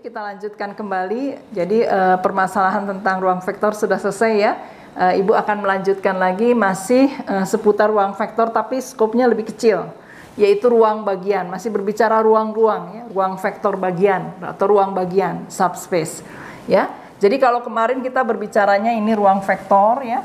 kita lanjutkan kembali. Jadi permasalahan tentang ruang vektor sudah selesai ya. Ibu akan melanjutkan lagi masih seputar ruang vektor tapi skopnya lebih kecil, yaitu ruang bagian. Masih berbicara ruang-ruang ya, ruang vektor bagian atau ruang bagian, subspace ya. Jadi kalau kemarin kita berbicaranya ini ruang vektor ya.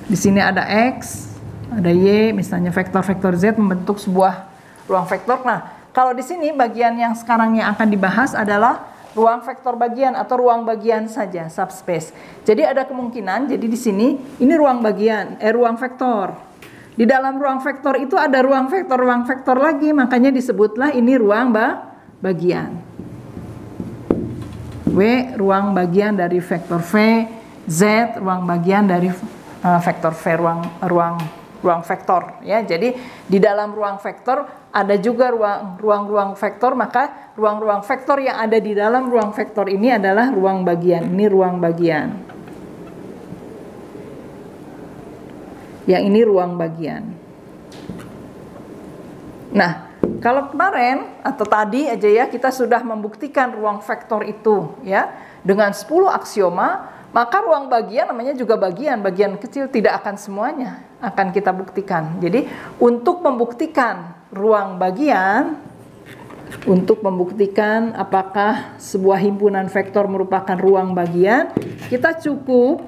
Di sini ada X, ada Y, misalnya vektor-vektor Z membentuk sebuah ruang vektor. Nah, kalau di sini bagian yang sekarang yang akan dibahas adalah ruang vektor bagian atau ruang bagian saja, subspace. Jadi ada kemungkinan, jadi di sini ini ruang bagian, ruang vektor. Di dalam ruang vektor itu ada ruang vektor lagi, makanya disebutlah ini ruang bagian. W ruang bagian dari vektor V, Z ruang bagian dari vektor V, ruang vektor ya. Jadi di dalam ruang vektor ada juga ruang vektor, maka ruang vektor yang ada di dalam ruang vektor ini adalah ruang bagian. Ini ruang bagian. Yang ini ruang bagian. Nah, kalau kemarin atau tadi aja ya kita sudah membuktikan ruang vektor itu ya dengan 10 aksioma, maka ruang bagian namanya juga bagian kecil, tidak akan semuanya akan kita buktikan. Jadi untuk membuktikan ruang bagian, untuk membuktikan apakah sebuah himpunan vektor merupakan ruang bagian, kita cukup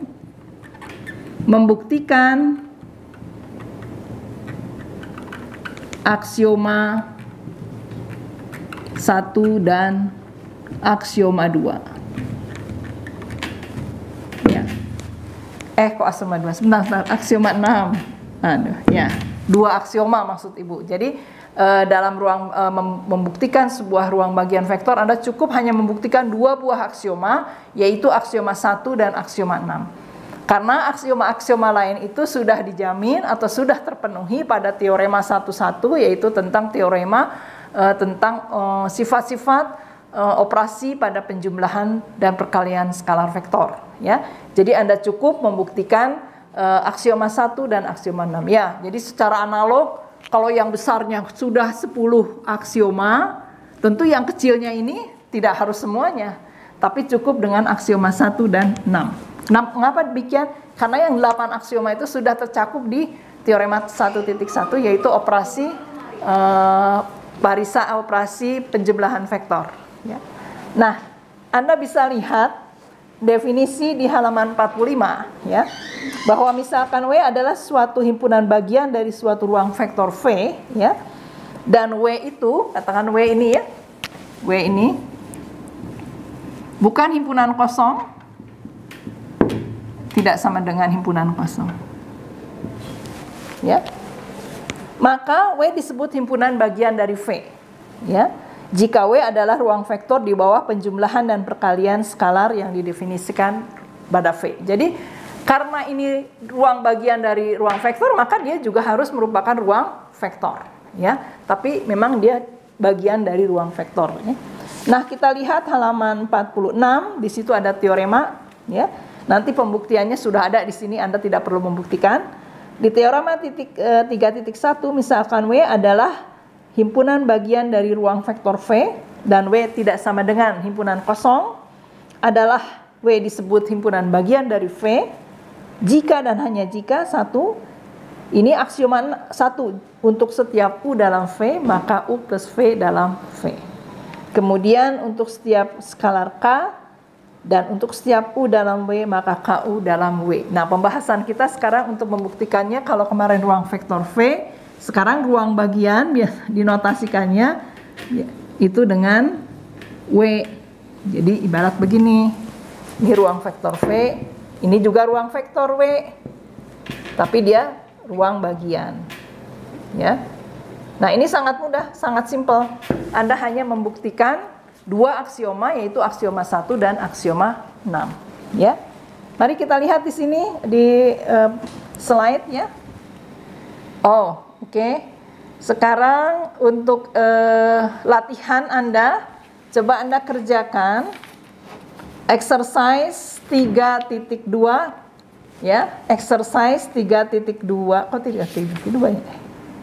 membuktikan aksioma 1 dan aksioma 2. Ya. Kok aksioma 2? Sebentar, aksioma 6. Aduh, ya. 2 aksioma maksud Ibu. Jadi dalam ruang membuktikan sebuah ruang bagian vektor, Anda cukup hanya membuktikan 2 buah aksioma, yaitu aksioma 1 dan aksioma 6. Karena aksioma-aksioma lain itu sudah dijamin atau sudah terpenuhi pada teorema 1.1, yaitu tentang teorema tentang sifat-sifat operasi pada penjumlahan dan perkalian skalar vektor ya. Jadi Anda cukup membuktikan aksioma 1 dan aksioma 6 ya. Jadi secara analog kalau yang besarnya sudah 10 aksioma, tentu yang kecilnya ini tidak harus semuanya, tapi cukup dengan aksioma 1 dan 6. Mengapa demikian? Karena yang 8 aksioma itu sudah tercakup di teorema 1.1, yaitu operasi operasi penjumlahan vektor ya. Nah, Anda bisa lihat definisi di halaman 45 ya, bahwa misalkan W adalah suatu himpunan bagian dari suatu ruang vektor V ya, dan W itu, katakan W ini ya, W ini bukan himpunan kosong, tidak sama dengan himpunan kosong ya, maka W disebut himpunan bagian dari V ya, jika W adalah ruang vektor di bawah penjumlahan dan perkalian skalar yang didefinisikan pada V. Jadi karena ini ruang bagian dari ruang vektor, maka dia juga harus merupakan ruang vektor ya, tapi memang dia bagian dari ruang vektor ya. Nah, kita lihat halaman 46, di situ ada teorema ya. Nanti pembuktiannya sudah ada di sini, Anda tidak perlu membuktikan. Di teorema 3.1 misalkan W adalah himpunan bagian dari ruang vektor V dan W tidak sama dengan himpunan kosong, adalah W disebut himpunan bagian dari V jika dan hanya jika 1, ini aksioma 1, untuk setiap U dalam V maka U plus V dalam V. Kemudian untuk setiap skalar K dan untuk setiap U dalam W maka KU dalam W. Nah, pembahasan kita sekarang untuk membuktikannya, kalau kemarin ruang vektor V, sekarang ruang bagian dinotasikannya itu dengan W. Jadi ibarat begini, ini ruang vektor V, ini juga ruang vektor W, tapi dia ruang bagian ya. Nah, ini sangat mudah, sangat simpel. Anda hanya membuktikan 2 aksioma, yaitu aksioma 1 dan aksioma 6 ya. Mari kita lihat di sini di slide ya. Oke. Sekarang untuk latihan Anda, coba Anda kerjakan exercise 3.2 ya. Exercise 3.2. Kok 3.2 ya?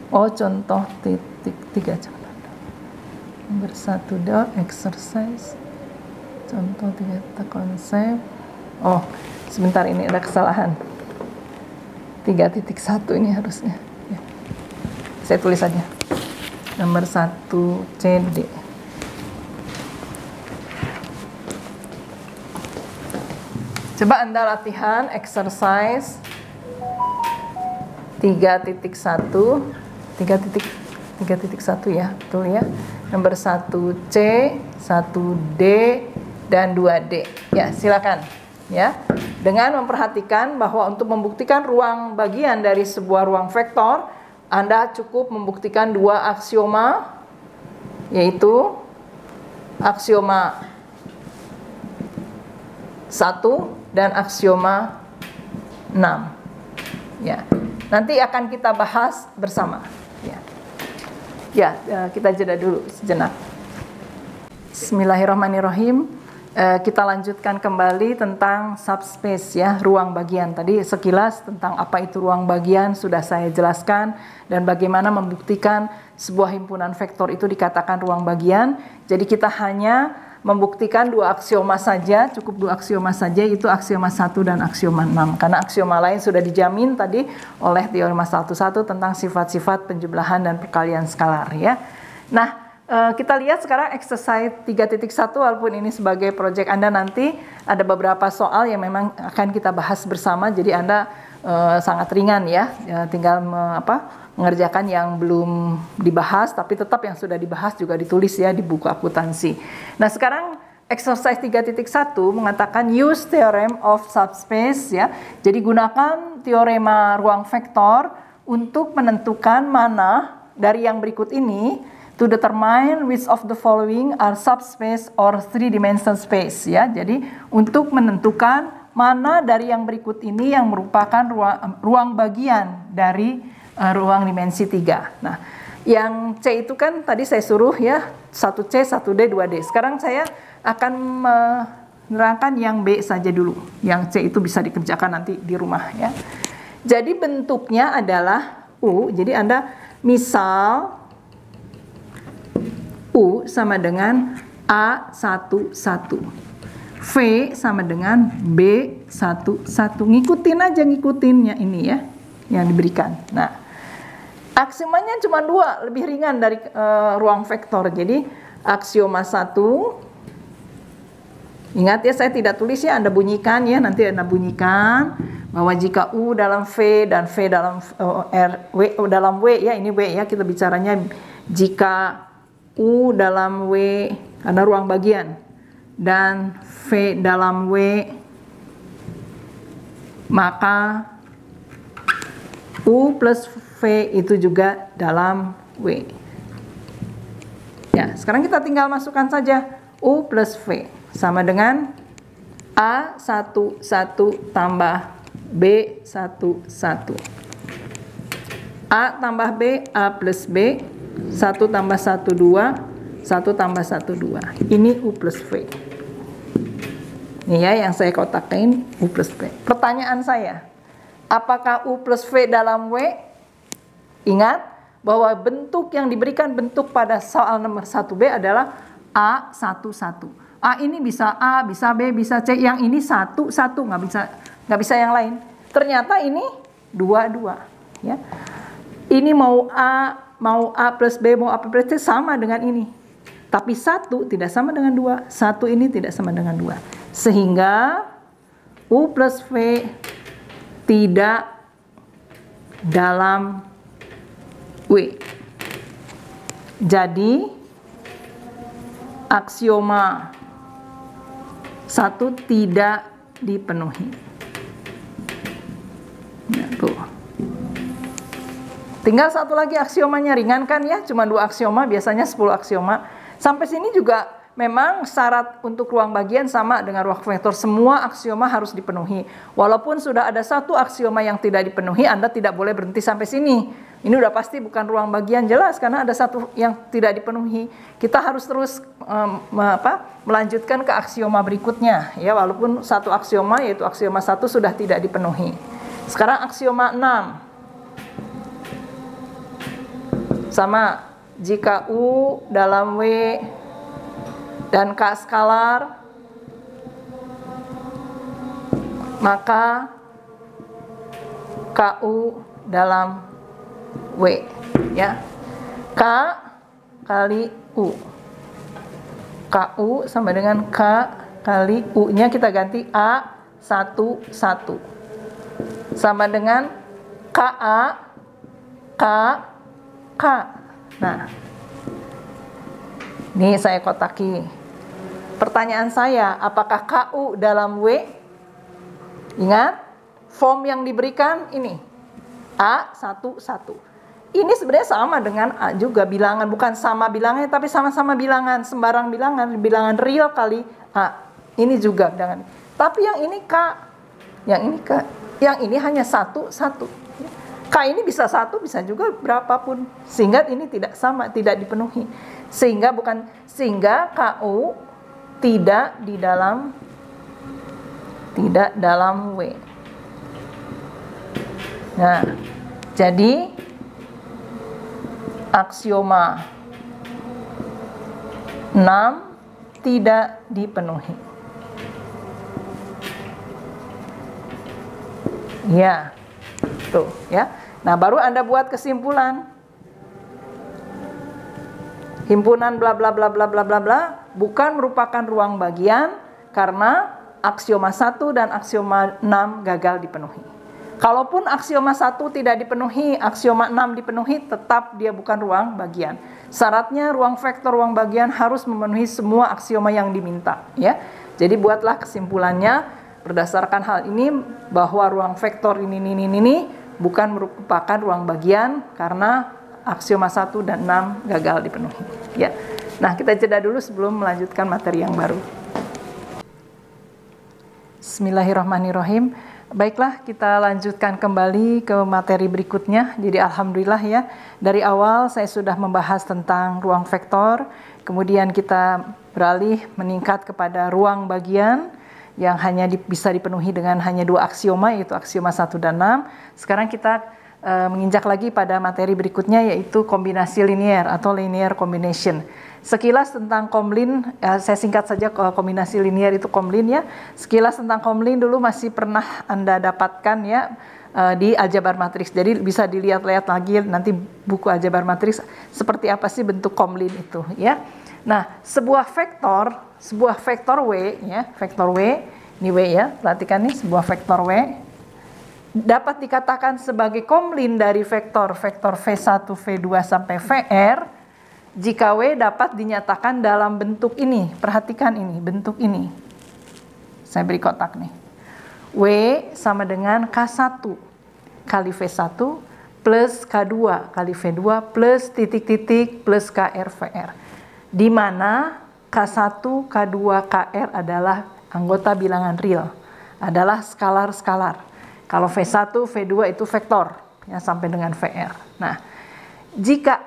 Contoh titik 3. Nomor 1 do exercise. Contoh 3 konsep. Oh, sebentar, ini ada kesalahan. 3.1 ini harusnya. Ya. Saya tulis saja. Nomor 1 CD. Coba Anda latihan exercise 3.1 ya, betul ya. Nomor 1C, 1D, dan 2D. Ya, silakan. Ya, dengan memperhatikan bahwa untuk membuktikan ruang bagian dari sebuah ruang vektor, Anda cukup membuktikan 2 aksioma, yaitu aksioma 1 dan aksioma 6. Ya, nanti akan kita bahas bersama. Ya, kita jeda dulu sejenak. Bismillahirrahmanirrahim. Kita lanjutkan kembali tentang subspace ya, ruang bagian. Tadi sekilas tentang apa itu ruang bagian sudah saya jelaskan, dan bagaimana membuktikan sebuah himpunan vektor itu dikatakan ruang bagian. Jadi kita hanya membuktikan 2 aksioma saja, cukup 2 aksioma saja, yaitu aksioma 1 dan aksioma 6. Karena aksioma lain sudah dijamin tadi oleh teorema 1.1 tentang sifat-sifat penjumlahan dan perkalian skalar ya. Nah, kita lihat sekarang exercise 3.1, walaupun ini sebagai proyek Anda, nanti ada beberapa soal yang memang akan kita bahas bersama, jadi Anda sangat ringan ya, tinggal mengerjakan yang belum dibahas, tapi tetap yang sudah dibahas juga ditulis ya di buku akuntansi. Nah, sekarang exercise 3.1 mengatakan use theorem of subspace ya. Jadi gunakan teorema ruang vektor untuk menentukan mana dari yang berikut ini, to determine which of the following are subspace or three-dimensional space ya. Jadi untuk menentukan mana dari yang berikut ini yang merupakan ruang bagian dari ruang dimensi 3. Nah, yang C itu kan tadi saya suruh ya, 1C, 1D, 2D. Sekarang saya akan menerangkan yang B saja dulu. Yang C itu bisa dikerjakan nanti di rumah ya. Jadi bentuknya adalah U. Jadi Anda misal U sama dengan A11, V sama dengan B11. Ngikutin aja, ngikutinnya ini ya yang diberikan. Nah, aksiomanya cuma 2, lebih ringan dari ruang vektor. Jadi aksioma 1, ingat ya, saya tidak tulis ya, Anda bunyikan ya, nanti Anda bunyikan bahwa jika U dalam V dan V dalam dalam W ya, ini W ya, kita bicaranya jika U dalam W karena ruang bagian dan V dalam W, maka U plus V itu juga dalam W. Ya, sekarang kita tinggal masukkan saja U plus V sama dengan A11 tambah B11. A tambah B, A plus B, 1 tambah 1, 2, 1 tambah 1, 2. Ini U plus V. Ini ya yang saya kotakin, U plus V. Pertanyaan saya, apakah U plus V dalam W? Ingat bahwa bentuk yang diberikan bentuk pada soal nomor 1B adalah A11. A ini bisa A, bisa B, bisa C. Yang ini 1, 1, nggak bisa yang lain. Ternyata ini 2, 2. Ya. Ini mau A plus B, mau A plus C sama dengan ini. Tapi 1 tidak sama dengan 2. 1 ini tidak sama dengan 2. Sehingga U plus V tidak dalam W. Jadi aksioma 1 tidak dipenuhi. Nah, tuh. Tinggal satu lagi aksiomanya, ringan kan ya, cuma 2 aksioma, biasanya 10 aksioma. Sampai sini juga memang syarat untuk ruang bagian sama dengan ruang vektor, semua aksioma harus dipenuhi. Walaupun sudah ada 1 aksioma yang tidak dipenuhi, Anda tidak boleh berhenti sampai sini. Ini udah pasti bukan ruang bagian, jelas, karena ada 1 yang tidak dipenuhi. Kita harus terus melanjutkan ke aksioma berikutnya ya, walaupun 1 aksioma, yaitu aksioma 1 sudah tidak dipenuhi. Sekarang aksioma 6. Sama jika U dalam W dan K skalar, maka KU dalam W, ya. K kali U. KU sama dengan K kali U-nya kita ganti A11 sama dengan KA K. Nah, ini saya kotaki. Pertanyaan saya, apakah KU dalam W? Ingat, form yang diberikan ini A11. Ini sebenarnya sama dengan A juga bilangan, bukan sama bilangnya tapi sama-sama bilangan, sembarang bilangan real kali A. Ini juga bilangan. Tapi yang ini K, yang ini K, yang ini hanya 1. K ini bisa 1, bisa juga berapapun. Sehingga ini tidak sama, tidak dipenuhi. Sehingga KU tidak dalam W. Nah, jadi aksioma 6 tidak dipenuhi. Ya, tuh ya. Nah, baru Anda buat kesimpulan. Himpunan bla bla bla bla bla bla bla bukan merupakan ruang bagian karena aksioma 1 dan aksioma 6 gagal dipenuhi. Kalaupun aksioma 1 tidak dipenuhi, aksioma 6 dipenuhi, tetap dia bukan ruang bagian. Syaratnya ruang vektor ruang bagian harus memenuhi semua aksioma yang diminta, ya. Jadi buatlah kesimpulannya berdasarkan hal ini bahwa ruang vektor ini bukan merupakan ruang bagian karena aksioma 1 dan 6 gagal dipenuhi, ya. Nah, kita jeda dulu sebelum melanjutkan materi yang baru. Bismillahirrahmanirrahim. Baiklah, kita lanjutkan kembali ke materi berikutnya. Jadi alhamdulillah ya, dari awal saya sudah membahas tentang ruang vektor, kemudian kita beralih meningkat kepada ruang bagian yang hanya bisa dipenuhi dengan hanya 2 aksioma, yaitu aksioma 1 dan 6. Sekarang kita menginjak lagi pada materi berikutnya, yaitu kombinasi linier atau linear combination. Sekilas tentang komlin, saya singkat saja kombinasi linier itu komlin ya. Sekilas tentang komlin dulu masih pernah Anda dapatkan ya di aljabar matriks. Jadi bisa dilihat-lihat lagi nanti buku aljabar matriks seperti apa sih bentuk komlin itu ya. Nah, sebuah vektor W ya, vektor W, ini W ya, perhatikan nih sebuah vektor W dapat dikatakan sebagai komlin dari vektor V1, V2 sampai Vr jika W dapat dinyatakan dalam bentuk ini. Perhatikan ini, bentuk ini. Saya beri kotak nih. W sama dengan K1 kali V1 plus K2 kali V2 plus titik-titik plus KR VR. Di mana K1, K2, KR adalah anggota bilangan real, adalah skalar-skalar. Kalau V1, V2 itu vektor ya sampai dengan VR. Nah, jika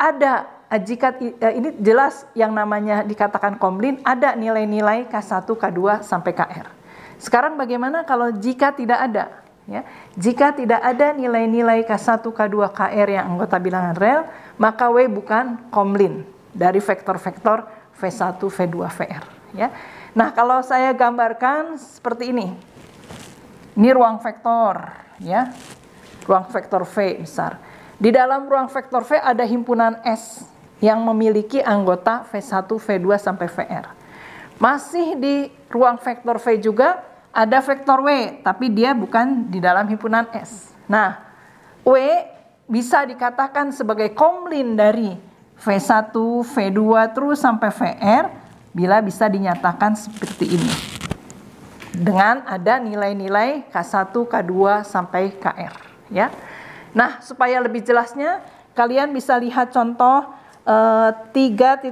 ini jelas yang namanya dikatakan komlin, ada nilai-nilai K1, K2 sampai KR. Sekarang bagaimana kalau jika tidak ada? Ya, jika tidak ada nilai-nilai K1, K2, KR yang anggota bilangan real, maka W bukan komlin dari vektor-vektor V1, V2, VR. Ya. Nah, kalau saya gambarkan seperti ini. Ini ruang vektor, ya, ruang vektor V besar. Di dalam ruang vektor V ada himpunan S yang memiliki anggota V1, V2 sampai VR. Masih di ruang vektor V juga ada vektor W, tapi dia bukan di dalam himpunan S. Nah, W bisa dikatakan sebagai komlin dari V1, V2 terus sampai VR bila bisa dinyatakan seperti ini. Dengan ada nilai-nilai K1, K2 sampai KR ya. Nah, supaya lebih jelasnya kalian bisa lihat contoh 3.5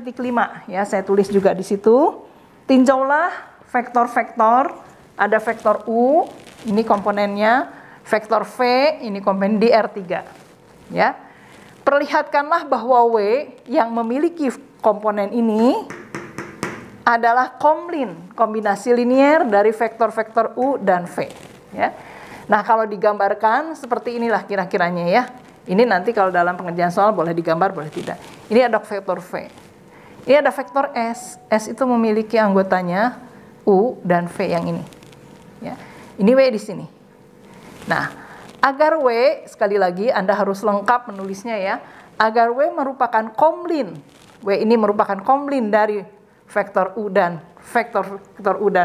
ya, saya tulis juga di situ. Tinjaulah vektor-vektor, ada vektor U, ini komponennya, vektor V, ini komponen di R3 ya. Perlihatkanlah bahwa W yang memiliki komponen ini adalah komlin, kombinasi linier dari vektor-vektor U dan V. Ya. Nah, kalau digambarkan seperti inilah kira-kiranya ya. Ini nanti kalau dalam pengerjaan soal boleh digambar, boleh tidak. Ini ada vektor V. Ini ada vektor S. S itu memiliki anggotanya U dan V yang ini. Ya. Ini W di sini. Nah, agar W, sekali lagi Anda harus lengkap menulisnya ya. Agar W merupakan komlin. W ini merupakan komlin dari vektor U dan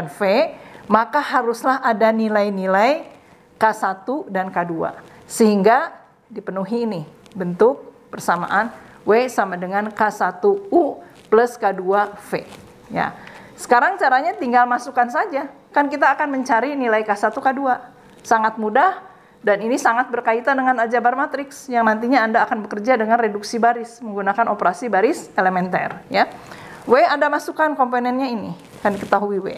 V, maka haruslah ada nilai-nilai K1 dan K2. Sehingga dipenuhi ini bentuk persamaan W sama dengan K1U plus K2V. Ya. Sekarang caranya tinggal masukkan saja. Kan kita akan mencari nilai K1, K2. Sangat mudah dan ini sangat berkaitan dengan aljabar matriks yang nantinya Anda akan bekerja dengan reduksi baris menggunakan operasi baris elementer. Ya. W Anda masukkan komponennya ini, kan diketahui W.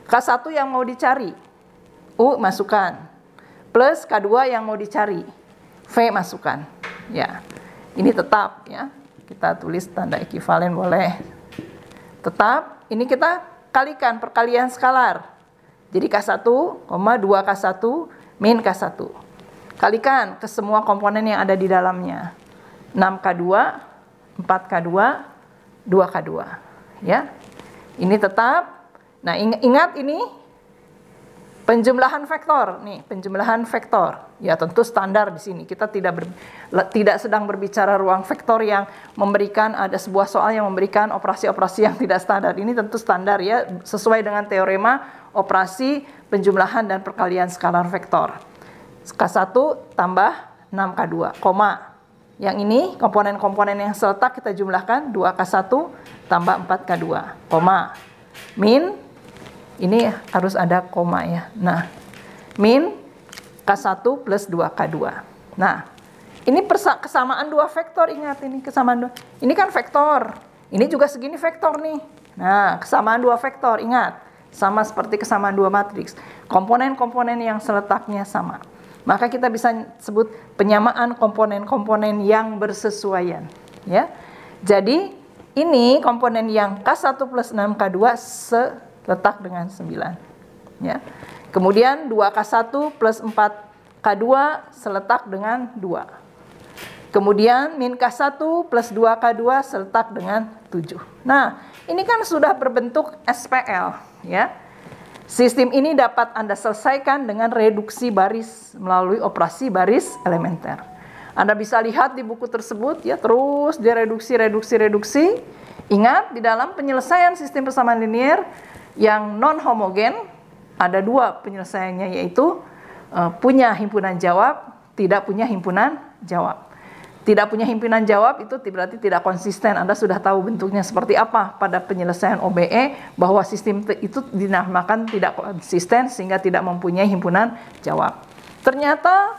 K1 yang mau dicari, U masukkan. Plus K2 yang mau dicari, V masukkan. Ya, ini tetap ya. Kita tulis tanda ekivalen boleh. Tetap, ini kita kalikan perkalian skalar. Jadi K1, 2K1 min K1. Kalikan ke semua komponen yang ada di dalamnya. 6K2, 4K2, 2K2. Ya. Ini tetap. Nah, ingat ini penjumlahan vektor. Nih, penjumlahan vektor. Ya, tentu standar di sini. Kita tidak sedang berbicara ruang vektor yang memberikan ada sebuah soal yang memberikan operasi-operasi yang tidak standar. Ini tentu standar ya, sesuai dengan teorema operasi penjumlahan dan perkalian skalar vektor. K1 tambah 6K2, koma. Yang ini komponen-komponen yang seletak kita jumlahkan 2K1 tambah 4K2, koma. Min, ini harus ada koma ya. Nah, min K1 plus 2K2. Nah, ini kesamaan dua vektor, ingat ini kesamaan dua. Ini kan vektor, ini juga segini vektor nih. Nah, kesamaan dua vektor, ingat. Sama seperti kesamaan dua matriks. Komponen-komponen yang seletaknya sama. Maka kita bisa sebut penyamaan komponen-komponen yang bersesuaian. Ya. Jadi ini komponen yang K1 plus 6K2 seletak dengan 9. Ya. Kemudian 2K1 plus 4K2 seletak dengan 2. Kemudian min K1 plus 2K2 seletak dengan 7. Nah, ini kan sudah berbentuk SPL. Ya. Sistem ini dapat Anda selesaikan dengan reduksi baris melalui operasi baris elementer. Anda bisa lihat di buku tersebut ya, terus direduksi. Ingat, di dalam penyelesaian sistem persamaan linear yang non homogen ada dua penyelesaiannya, yaitu punya himpunan jawab, tidak punya himpunan jawab. Tidak punya himpunan jawab itu berarti tidak konsisten. Anda sudah tahu bentuknya seperti apa pada penyelesaian OBE, bahwa sistem itu dinamakan tidak konsisten sehingga tidak mempunyai himpunan jawab. Ternyata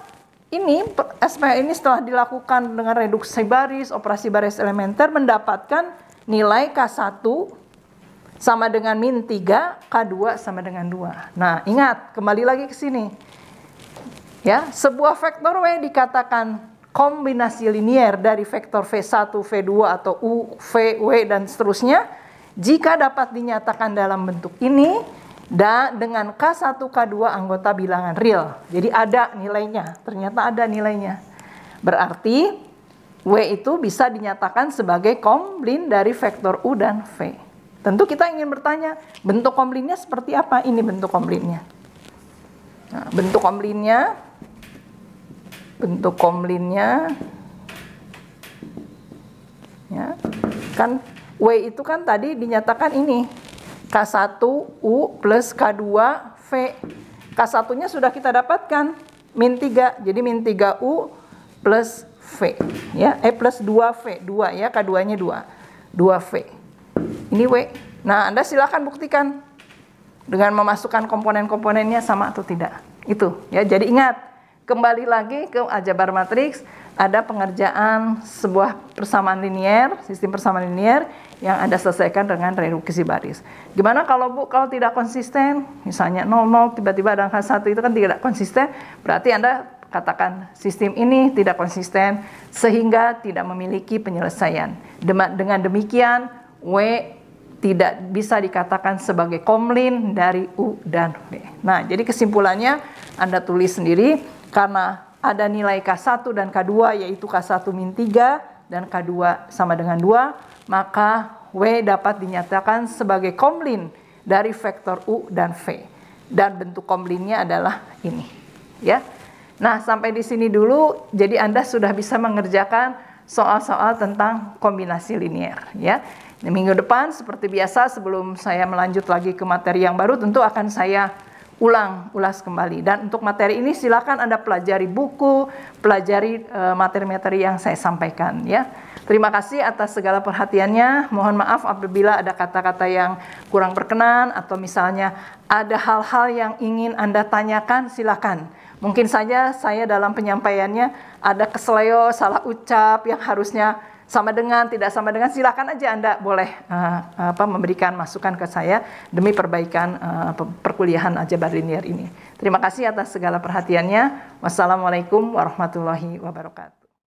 ini SPL ini setelah dilakukan dengan reduksi baris, operasi baris elementer, mendapatkan nilai K1 sama dengan min 3, K2 sama dengan 2. Nah, ingat, kembali lagi ke sini. Ya, sebuah vektor W dikatakan kombinasi linier dari vektor V1, V2 atau U, V, W dan seterusnya jika dapat dinyatakan dalam bentuk ini dan dengan K1, K2 anggota bilangan real. Jadi ada nilainya, ternyata ada nilainya. Berarti W itu bisa dinyatakan sebagai komlin dari vektor U dan V. Tentu kita ingin bertanya, bentuk komlinnya seperti apa? Ini bentuk komlinnya. Nah, bentuk komlinnya ya, kan W itu kan tadi dinyatakan ini K1 U plus K2 V. K1-nya sudah kita dapatkan min 3, jadi min 3U plus V ya, plus 2V, 2 ya, K2-nya 2V. Ini W. Nah, Anda silakan buktikan dengan memasukkan komponen-komponennya sama atau tidak. Itu ya. Jadi ingat, kembali lagi ke aljabar matriks, ada pengerjaan sebuah persamaan linear, sistem persamaan linear yang Anda selesaikan dengan reduksi baris. Gimana kalau Bu, kalau tidak konsisten, misalnya 00 tiba-tiba ada angka 1, itu kan tidak konsisten, berarti Anda katakan sistem ini tidak konsisten sehingga tidak memiliki penyelesaian. Dengan demikian, W tidak bisa dikatakan sebagai komlin dari U dan V. Nah, jadi kesimpulannya Anda tulis sendiri. Karena ada nilai K1 dan K2 yaitu K1 min 3 dan K2 sama dengan 2, maka W dapat dinyatakan sebagai komplin dari vektor U dan V. Dan bentuk komplinnya adalah ini, ya. Nah, sampai di sini dulu, jadi Anda sudah bisa mengerjakan soal-soal tentang kombinasi linear, ya. Di minggu depan seperti biasa sebelum saya melanjut lagi ke materi yang baru, tentu akan saya ulas kembali. Dan untuk materi ini silakan Anda pelajari buku, pelajari materi-materi yang saya sampaikan, ya. Terima kasih atas segala perhatiannya. Mohon maaf apabila ada kata-kata yang kurang berkenan atau misalnya ada hal-hal yang ingin Anda tanyakan, silakan. Mungkin saja saya dalam penyampaiannya ada kesleo, salah ucap yang harusnya sama dengan, tidak sama dengan, silakan aja Anda boleh memberikan masukan ke saya demi perbaikan perkuliahan aljabar linear ini. Terima kasih atas segala perhatiannya. Wassalamualaikum warahmatullahi wabarakatuh.